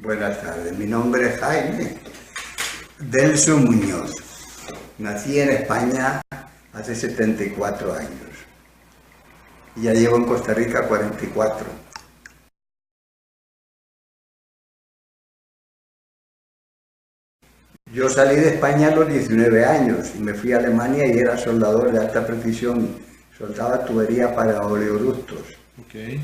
Buenas tardes, mi nombre es Jaime Delso Muñoz. Nací en España hace 74 años y ya llevo en Costa Rica 44. Yo salí de España a los 19 años y me fui a Alemania y era soldador de alta precisión, soldaba tubería para oleoductos. Okay.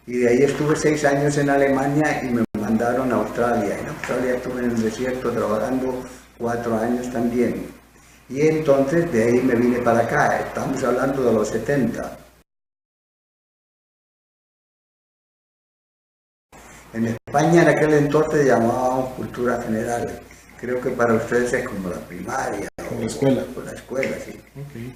Y de ahí estuve 6 años en Alemania y me mandaron a Australia. En Australia estuve en el desierto trabajando 4 años también. Y entonces de ahí me vine para acá, estamos hablando de los 70. En España en aquel entonces llamábamos cultura general. Creo que para ustedes es como la primaria. Como la escuela. O la escuela, sí. Okay.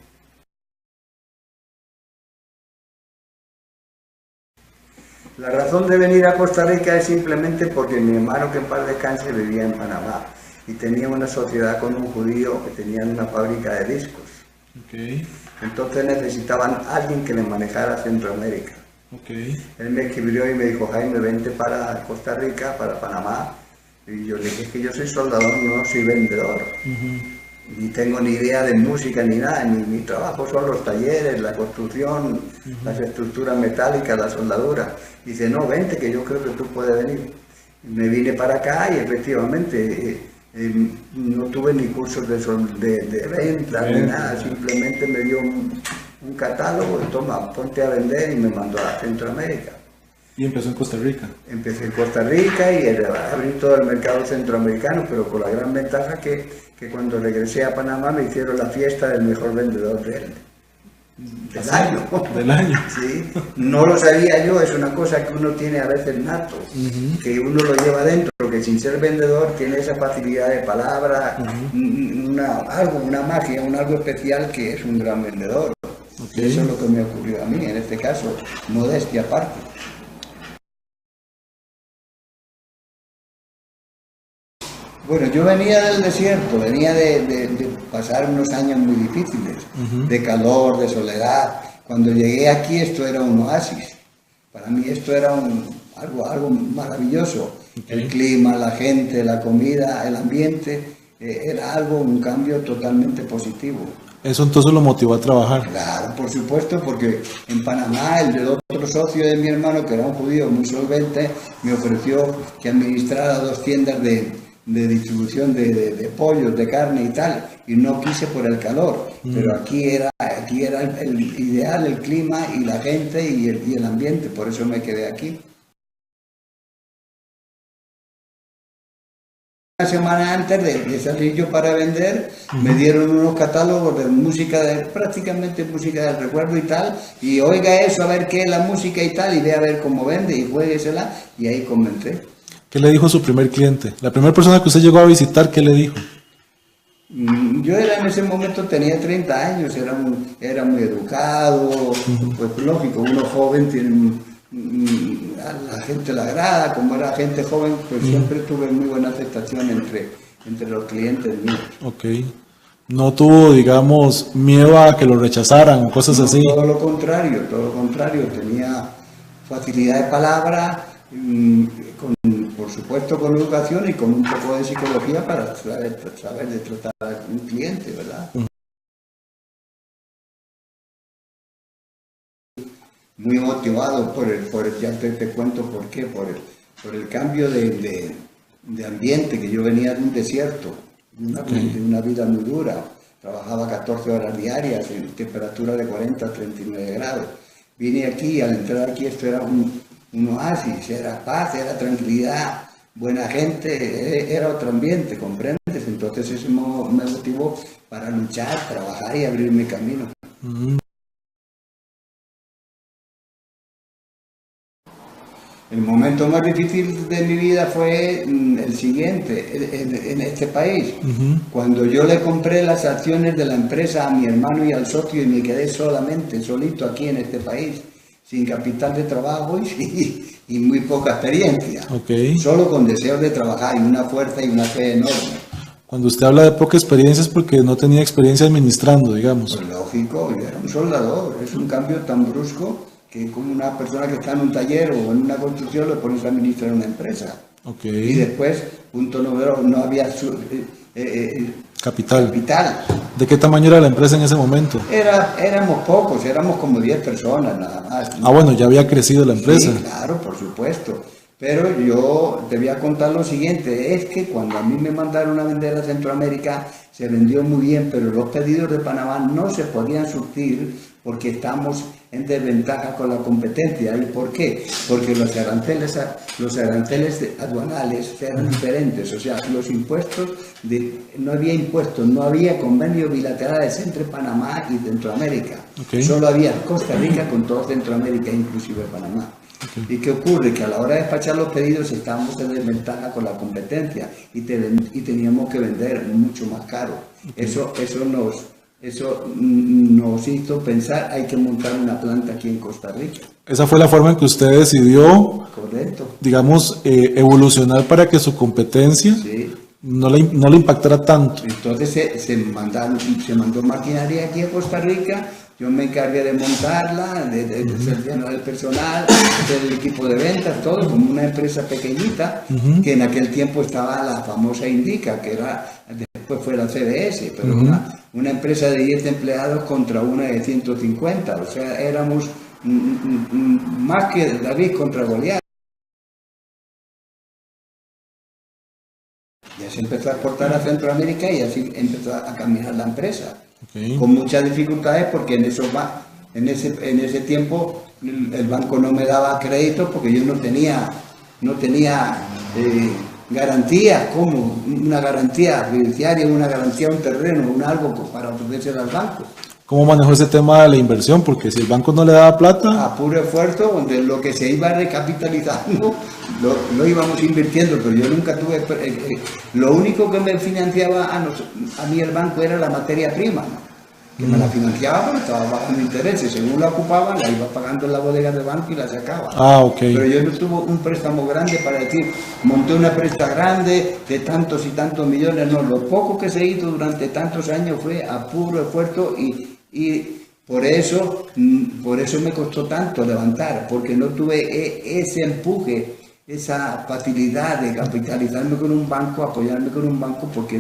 La razón de venir a Costa Rica es simplemente porque mi hermano, que en paz descanse, vivía en Panamá y tenía una sociedad con un judío que tenían una fábrica de discos. Okay. Entonces necesitaban a alguien que le manejara Centroamérica. Okay. Él me escribió y me dijo: Jaime, vente para Costa Rica, para Panamá. Y yo le dije: es que yo soy soldador, no soy vendedor. Ni tengo ni idea de música ni nada, ni mi trabajo son los talleres, la construcción, las estructuras metálicas, la soldadura. Dice: no, vente, que yo creo que tú puedes venir. Me vine para acá y efectivamente no tuve ni cursos de venta ni nada, simplemente me dio un catálogo y toma, ponte a vender, y me mandó a Centroamérica. Y empezó en Costa Rica. Empecé en Costa Rica y abrí todo el mercado centroamericano, pero con la gran ventaja que cuando regresé a Panamá me hicieron la fiesta del mejor vendedor del año. Del año. Sí, no lo sabía yo, es una cosa que uno tiene a veces nato, que uno lo lleva dentro, que sin ser vendedor tiene esa facilidad de palabra, una magia, algo especial, que es un gran vendedor. Okay. Eso es lo que me ocurrió a mí, en este caso, modestia aparte. Bueno, yo venía del desierto, venía de pasar unos años muy difíciles, de calor, de soledad. Cuando llegué aquí esto era un oasis. Para mí esto era algo maravilloso. Okay. El clima, la gente, la comida, el ambiente, era un cambio totalmente positivo. ¿Eso entonces lo motivó a trabajar? Claro, por supuesto, porque en Panamá el otro socio de mi hermano, que era un judío muy solvente, me ofreció que administrara 2 tiendas de distribución de pollos, de carne y tal, y no quise por el calor, pero aquí era el ideal, el clima y la gente y el ambiente, por eso me quedé aquí. Una semana antes de salir yo para vender, me dieron unos catálogos de música, prácticamente música del recuerdo y tal, y oiga eso, a ver qué es la música y tal, y ve a ver cómo vende, y juéguesela, y ahí comencé. ¿Qué le dijo su primer cliente? La primera persona que usted llegó a visitar, ¿qué le dijo? Yo en ese momento tenía 30 años, era muy educado, pues lógico, uno joven a la gente le agrada, como era gente joven, pues siempre tuve muy buena aceptación entre los clientes míos. Ok. ¿No tuvo, digamos, miedo a que lo rechazaran o cosas así? Todo lo contrario, tenía facilidad de palabra, por supuesto con educación y con un poco de psicología para saber de tratar a un cliente, ¿verdad? Muy motivado ya te cuento por qué, por el cambio de ambiente, que yo venía de un desierto, de una vida muy dura, trabajaba 14 horas diarias en temperatura de 40 a 39 grados. Vine aquí, al entrar aquí esto era un oasis, era paz, era tranquilidad, buena gente, era otro ambiente, ¿comprendes? Entonces eso me motivó para luchar, trabajar y abrir mi camino. El momento más difícil de mi vida fue el siguiente, en este país. Cuando yo le compré las acciones de la empresa a mi hermano y al socio y me quedé solito aquí en este país, sin capital de trabajo y muy poca experiencia. Okay. Solo con deseos de trabajar y una fuerza y una fe enorme. Cuando usted habla de poca experiencia es porque no tenía experiencia administrando, digamos. Pues lógico, yo era un soldador, es un cambio tan brusco que como una persona que está en un taller o en una construcción le pones a administrar una empresa. Ok. Y después, punto número, no había Capital. capital. ¿De qué tamaño era la empresa en ese momento? Éramos pocos, éramos como 10 personas nada más. Ah, bueno, ya había crecido la empresa. Sí, claro, por supuesto. Pero yo te voy a contar lo siguiente, es que cuando a mí me mandaron a vender a Centroamérica, se vendió muy bien, pero los pedidos de Panamá no se podían surtir porque estamos en desventaja con la competencia. ¿Y por qué? Porque los aranceles aduanales eran diferentes, o sea, los impuestos, no había impuestos, no había convenios bilaterales entre Panamá y Centroamérica. Okay. Solo había Costa Rica con todo Centroamérica, inclusive Panamá. Okay. ¿Y qué ocurre? Que a la hora de despachar los pedidos estábamos en desventaja con la competencia y teníamos que vender mucho más caro. Okay. Eso nos hizo pensar, hay que montar una planta aquí en Costa Rica. Esa fue la forma en que usted decidió, correcto, digamos, evolucionar para que su competencia sí, no le impactara tanto. Entonces se mandó maquinaria aquí a Costa Rica. Yo me encargué de montarla, de seleccionar el personal, del equipo de ventas, todo como una empresa pequeñita, que en aquel tiempo estaba la famosa Indica, que después fue la CBS, pero una empresa de 10 empleados contra una de 150, o sea, éramos más que David contra Goliat. Ya se empezó a exportar a Centroamérica y así empezó a caminar la empresa. Okay. Con muchas dificultades porque en ese tiempo el banco no me daba crédito porque yo no tenía garantías, como una garantía fiduciaria, una garantía a un terreno, algo para ofrecerse al banco. ¿Cómo manejó ese tema de la inversión? Porque si el banco no le daba plata... A puro esfuerzo, donde lo que se iba recapitalizando lo íbamos invirtiendo, pero yo nunca tuve... lo único que me financiaba a mí el banco era la materia prima, ¿no? Que me la financiaba porque estaba bajando intereses. Según la ocupaban, la iba pagando en la bodega del banco y la sacaba. Ah, ok. Pero yo no tuve un préstamo grande para decir, monté una empresa grande de tantos y tantos millones. No, lo poco que se hizo durante tantos años fue a puro esfuerzo y por eso me costó tanto levantar, porque no tuve ese empuje, esa facilidad de capitalizarme con un banco, apoyarme con un banco, porque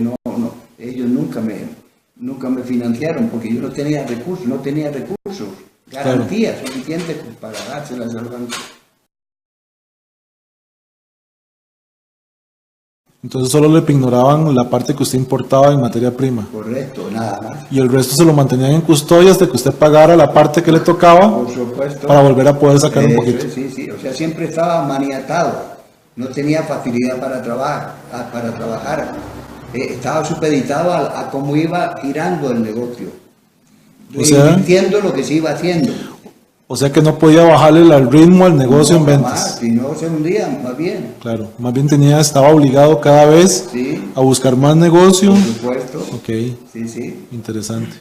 ellos nunca me financiaron, porque yo no tenía recursos, garantías suficientes para dárselas al banco. Entonces solo le ignoraban la parte que usted importaba en materia prima. Correcto, nada más. Y el resto se lo mantenían en custodia hasta que usted pagara la parte que le tocaba. Por supuesto. Para volver a poder sacar un poquito. Sí, o sea, siempre estaba maniatado. No tenía facilidad para trabajar. Estaba supeditado a cómo iba girando el negocio. Invirtiendo lo que se iba haciendo. O sea que no podía bajarle al ritmo al negocio en ventas. Si no se hundían, más bien. Claro, más bien estaba obligado cada vez a buscar más negocio. Por supuesto. Ok. Sí. Interesante.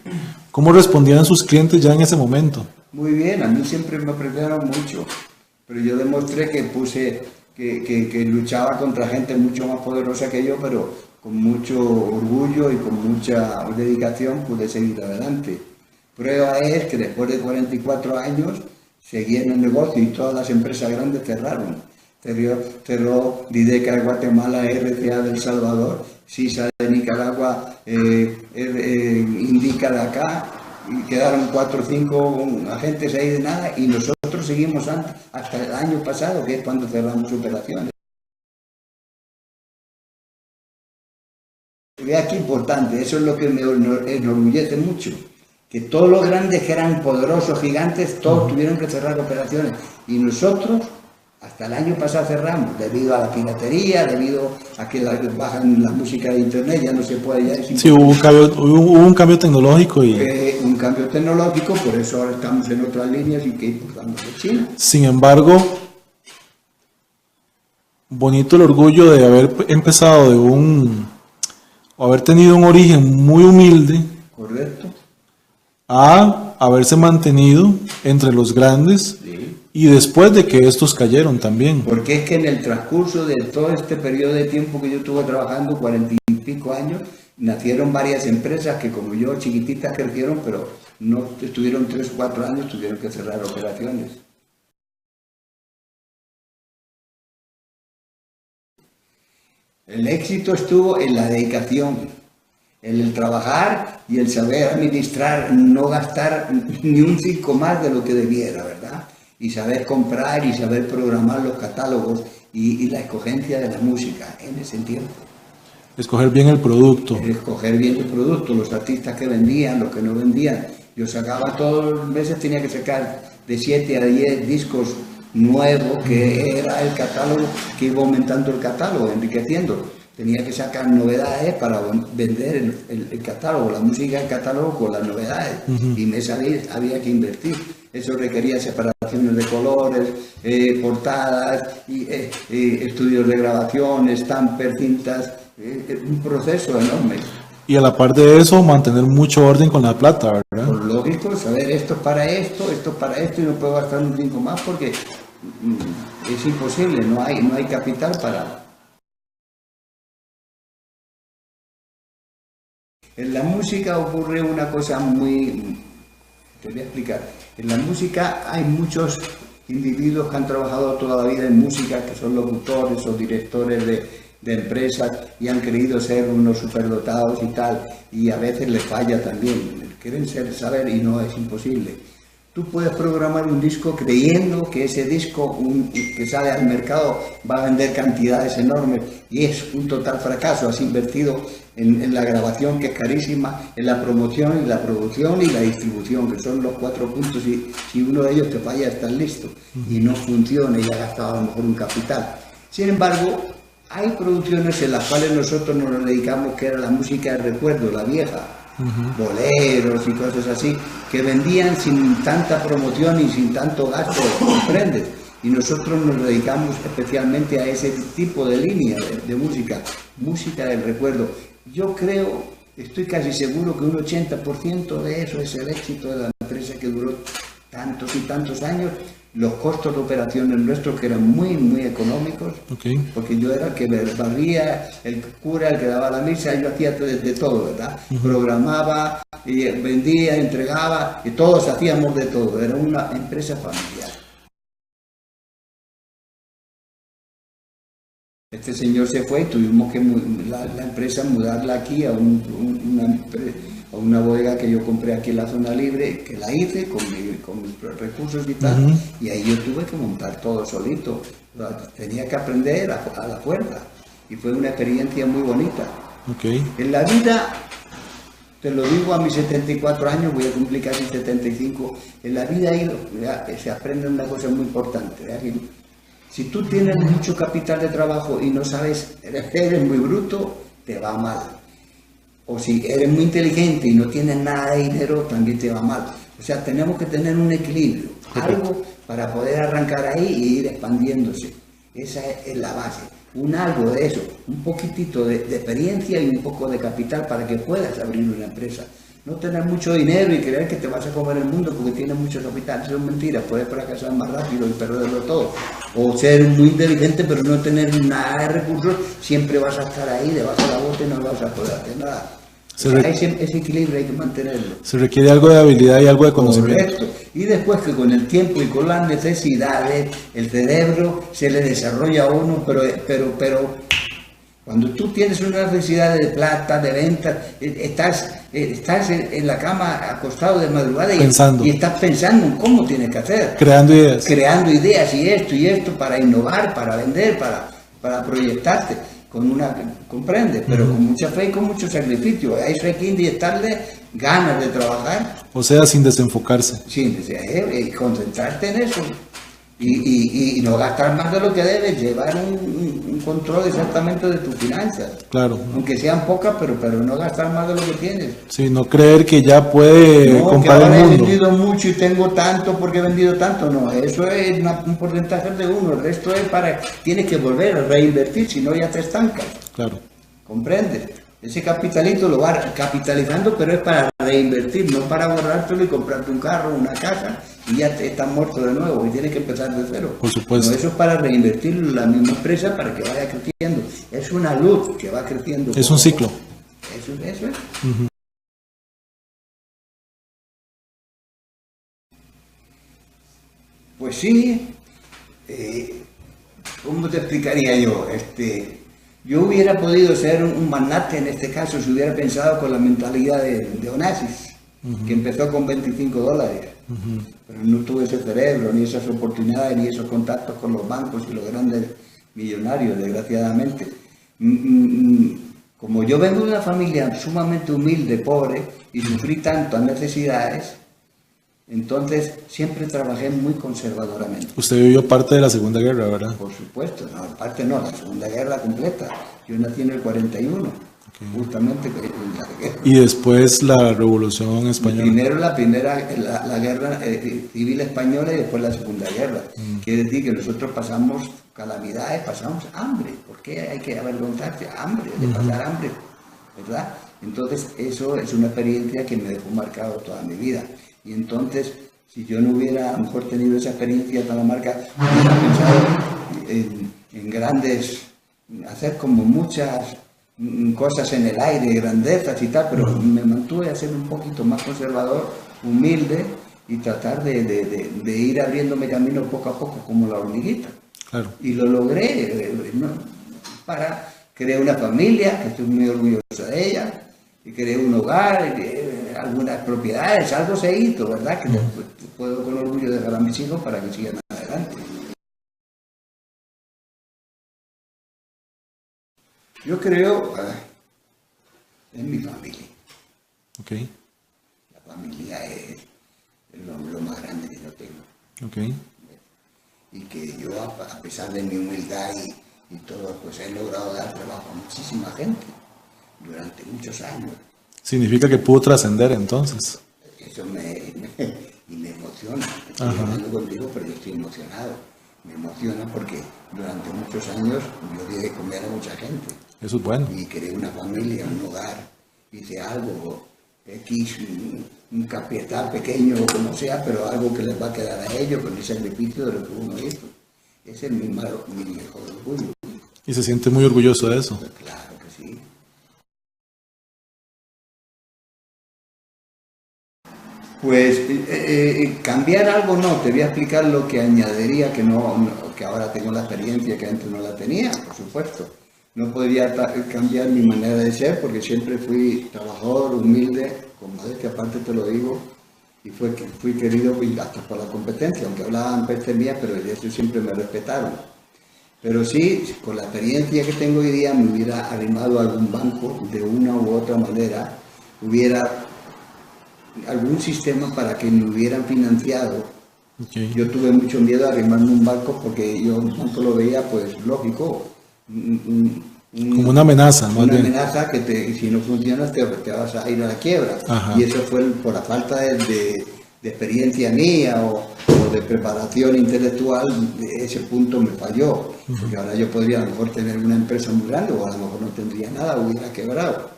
¿Cómo respondían sus clientes ya en ese momento? Muy bien, a mí siempre me apreciaron mucho. Pero yo demostré que luchaba contra gente mucho más poderosa que yo, pero con mucho orgullo y con mucha dedicación pude seguir adelante. Prueba es que después de 44 años seguí en el negocio y todas las empresas grandes cerraron. Cerró Dideca de Guatemala, RCA de El Salvador, CISA de Nicaragua, Indica de acá, y quedaron 4 o 5 agentes ahí de nada y nosotros seguimos hasta el año pasado, que es cuando cerramos operaciones. Vea qué importante, eso es lo que me enorgullece mucho. Que todos los grandes que eran poderosos, gigantes, todos tuvieron que cerrar operaciones. Y nosotros, hasta el año pasado cerramos, debido a la piratería, debido a que bajan la música de internet, ya no se puede ya decir. Sí, hubo un cambio tecnológico. Un cambio tecnológico, por eso ahora estamos en otras líneas y que importamos de China. Sin embargo, bonito el orgullo de haber empezado haber tenido un origen muy humilde. Correcto. A haberse mantenido entre los grandes y después de que estos cayeron también. Porque es que en el transcurso de todo este periodo de tiempo que yo estuve trabajando, 40 y pico años, nacieron varias empresas que como yo, chiquititas, crecieron, pero no estuvieron 3 o 4 años, tuvieron que cerrar operaciones. El éxito estuvo en la dedicación, en el trabajar y el saber administrar, no gastar ni un 5 más de lo que debiera, ¿verdad? Y saber comprar y saber programar los catálogos y la escogencia de la música en ese tiempo. Escoger bien el producto. Escoger bien el producto, los artistas que vendían, los que no vendían. Yo sacaba todos los meses, tenía que sacar de 7 a 10 discos nuevos, que era el catálogo, que iba aumentando el catálogo, enriqueciendo. Tenía que sacar novedades para vender el catálogo, la música del catálogo con las novedades. Y mes había que invertir. Eso requería separaciones de colores, portadas, estudios de grabación, estampers, cintas, un proceso enorme. Y a la par de eso, mantener mucho orden con la plata, ¿verdad? Por lógico, saber esto es para esto, y no puedo gastar un 5 más porque es imposible, no hay capital para... En la música ocurre una cosa muy... Te voy a explicar. En la música hay muchos individuos que han trabajado toda la vida en música, que son locutores o directores de empresas y han querido ser unos superdotados y tal, y a veces les falla también. Quieren saber y no es imposible. Tú puedes programar un disco creyendo que ese disco que sale al mercado va a vender cantidades enormes y es un total fracaso. Has invertido en la grabación, que es carísima, en la promoción, en la producción y la distribución, que son los 4 puntos, y si uno de ellos te falla estás listo y no funciona y has gastado a lo mejor un capital. Sin embargo, hay producciones en las cuales nosotros nos dedicamos, que era la música de recuerdo, la vieja, boleros y cosas así, que vendían sin tanta promoción y sin tanto gasto, ¿comprendes? Y nosotros nos dedicamos especialmente a ese tipo de línea de música, música del recuerdo. Yo creo, estoy casi seguro que un 80% de eso es el éxito de la empresa, que duró tantos y tantos años. Los costos de operaciones nuestros, que eran muy, muy económicos, porque yo era el que barría, el cura, el que daba la misa, yo hacía de todo, ¿verdad? Programaba, y vendía, entregaba, y todos hacíamos de todo, era una empresa familiar. Este señor se fue y tuvimos que la empresa mudarla aquí a una bodega que yo compré aquí en la zona libre, que la hice con mis recursos y tal, y ahí yo tuve que montar todo solito. Tenía que aprender a la fuerza y fue una experiencia muy bonita. En la vida, te lo digo, a mis 74 años, voy a cumplir casi 75, en la vida se aprende una cosa muy importante, ¿verdad? Si tú tienes mucho capital de trabajo y no sabes, eres muy bruto, te va mal. O si eres muy inteligente y no tienes nada de dinero, también te va mal. O sea, tenemos que tener un equilibrio, algo para poder arrancar ahí y ir expandiéndose. Esa es la base. Algo de eso, un poquitito de experiencia y un poco de capital para que puedas abrir una empresa. No tener mucho dinero y creer que te vas a comer el mundo porque tienes mucho capital. Eso es mentira. Puedes fracasar más rápido y perderlo todo. O ser muy inteligente pero no tener nada de recursos, siempre vas a estar ahí debajo de la bota y no vas a poder hacer nada. Ese equilibrio hay que mantenerlo. Se requiere algo de habilidad y algo de conocimiento. Correcto. Y después, que con el tiempo y con las necesidades, el cerebro se le desarrolla a uno, pero cuando tú tienes una necesidad de plata, de ventas, estás en la cama acostado de madrugada y estás pensando en cómo tienes que hacer. Creando ideas y esto para innovar, para vender, para proyectarte. Comprendes, pero con mucha fe y con mucho sacrificio. A eso hay que inyectarle ganas de trabajar. O sea, sin desenfocarse. Sin concentrarte en eso. Y no gastar más de lo que debes, llevar un control exactamente de tus finanzas. Claro. Aunque sean pocas, pero no gastar más de lo que tienes. Sí, no creer que ya puede comprar que ahora el mundo. He vendido mucho y tengo tanto porque he vendido tanto. No, eso es un porcentaje de uno. El resto es tienes que volver a reinvertir, si no ya te estancas. Claro. ¿Comprendes? Ese capitalito lo va capitalizando, pero es para reinvertir, no para borrártelo y comprarte un carro, una casa, y ya estás muerto de nuevo y tienes que empezar de cero. Por supuesto. No, eso es para reinvertir en la misma empresa para que vaya creciendo. Es una luz que va creciendo. Es un ciclo. Eso es. Pues sí, ¿cómo te explicaría yo? Yo hubiera podido ser un magnate en este caso si hubiera pensado con la mentalidad de Onassis, que empezó con $25. Pero no tuve ese cerebro, ni esas oportunidades, ni esos contactos con los bancos y los grandes millonarios, desgraciadamente. Como yo vengo de una familia sumamente humilde, pobre, y sufrí tantas necesidades, entonces siempre trabajé muy conservadoramente. Usted vivió parte de la Segunda Guerra, ¿verdad? Por supuesto, no, parte no, la Segunda Guerra completa. Yo nací en el 41, justamente en la guerra. Y después la Revolución Española. Primero la guerra civil española y después la Segunda Guerra. Quiere decir que nosotros pasamos calamidades, pasamos hambre. ¿Por qué hay que avergonzarse? Hambre, de pasar hambre, ¿verdad? Entonces eso es una experiencia que me dejó marcado toda mi vida. Y entonces, si yo no hubiera a lo mejor tenido esa experiencia tan marcada, hubiera pensado en grandes, hacer como muchas cosas en el aire, grandezas y tal, pero me mantuve a ser un poquito más conservador, humilde y tratar de ir abriéndome camino poco a poco como la hormiguita. Claro. Y lo logré, ¿no? Crear una familia, que estoy muy orgulloso de ella, y creé un hogar, algunas propiedades, algo se hizo, ¿verdad? Que puedo con orgullo dejar a mis hijos para que sigan adelante. Yo creo en mi familia. Okay. La familia es lo más grande que yo tengo. Okay. Y que yo, a pesar de mi humildad y todo, pues he logrado dar trabajo a muchísima gente durante muchos años. Significa que pudo trascender entonces. Eso me emociona. Estoy hablando contigo, pero yo estoy emocionado. Me emociona porque durante muchos años yo di de comer a mucha gente. Eso es bueno. Y creé una familia, un hogar, hice algo, X, un capital pequeño o como sea, pero algo que les va a quedar a ellos con el sacrificio de lo que uno hizo. Ese es mi mejor orgullo. Y se siente muy orgulloso de eso. Pues claro que sí. Pues cambiar algo no, te voy a explicar lo que añadiría, que ahora tengo la experiencia que antes no la tenía, por supuesto. No podría cambiar mi manera de ser porque siempre fui trabajador, humilde, con modestia aparte te lo digo, y fui querido hasta por la competencia, aunque hablaban peste mía, pero de eso siempre me respetaron. Pero sí, con la experiencia que tengo hoy día, me hubiera arrimado a algún banco de una u otra manera, hubiera algún sistema para que me hubieran financiado. Okay. Yo tuve mucho miedo a arrimarme a un banco porque yo un banco lo veía, pues lógico, como una amenaza, más bien. Una amenaza que si no funciona te vas a ir a la quiebra. Ajá. Y eso fue por la falta de experiencia mía o de preparación intelectual, ese punto me falló. Porque ahora yo podría a lo mejor tener una empresa muy grande o a lo mejor no tendría nada, hubiera quebrado.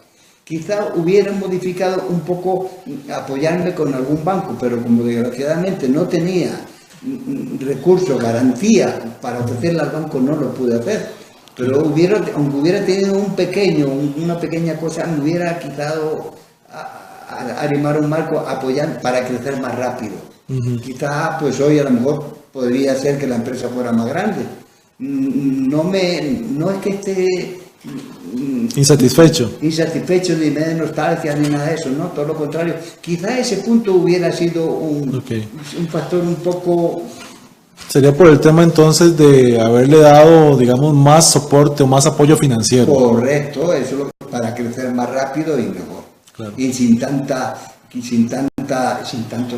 Quizá hubiera modificado un poco apoyarme con algún banco, pero como desgraciadamente no tenía recursos, garantía para ofrecerle al banco, no lo pude hacer. Pero aunque hubiera tenido una pequeña cosa, me hubiera quitado a arrimar un marco, apoyar para crecer más rápido. Quizá pues hoy a lo mejor podría ser que la empresa fuera más grande. No es que esté insatisfecho ni me dé nostalgia ni nada de eso, no, todo lo contrario. Quizá ese punto hubiera sido un factor un poco. Sería por el tema entonces de haberle dado, digamos, más soporte o más apoyo financiero. Correcto, eso para crecer más rápido y mejor. Claro. Y sin tanto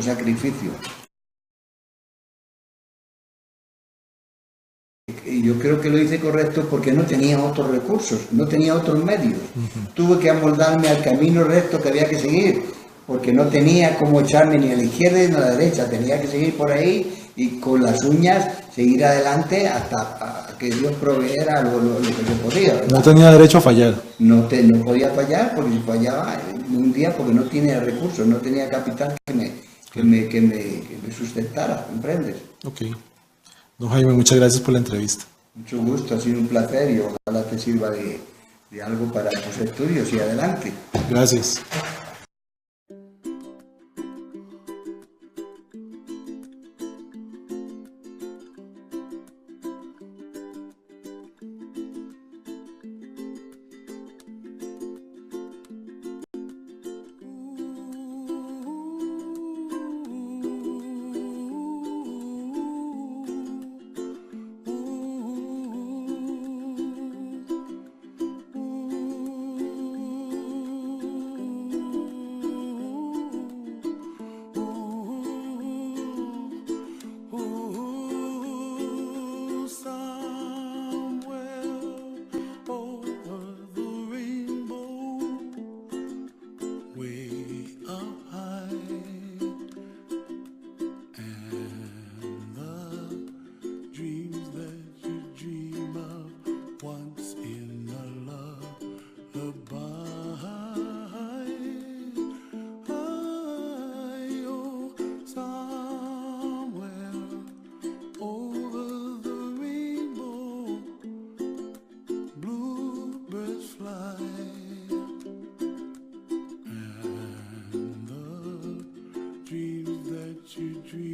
sacrificio. Y yo creo que lo hice correcto porque no tenía otros recursos, no tenía otros medios. Tuve que amoldarme al camino recto que había que seguir, porque no tenía cómo echarme ni a la izquierda ni a la derecha, tenía que seguir por ahí y con las uñas seguir adelante hasta que Dios proveera lo que yo podía, ¿verdad? No tenía derecho a fallar. No podía fallar, porque si fallaba un día porque no tenía recursos, no tenía capital que me sustentara, ¿comprendes? Ok. Don Jaime, muchas gracias por la entrevista. Mucho gusto, ha sido un placer y ojalá te sirva de algo para tus estudios y adelante. Gracias.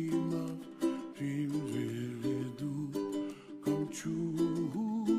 dream of dreams really do come true.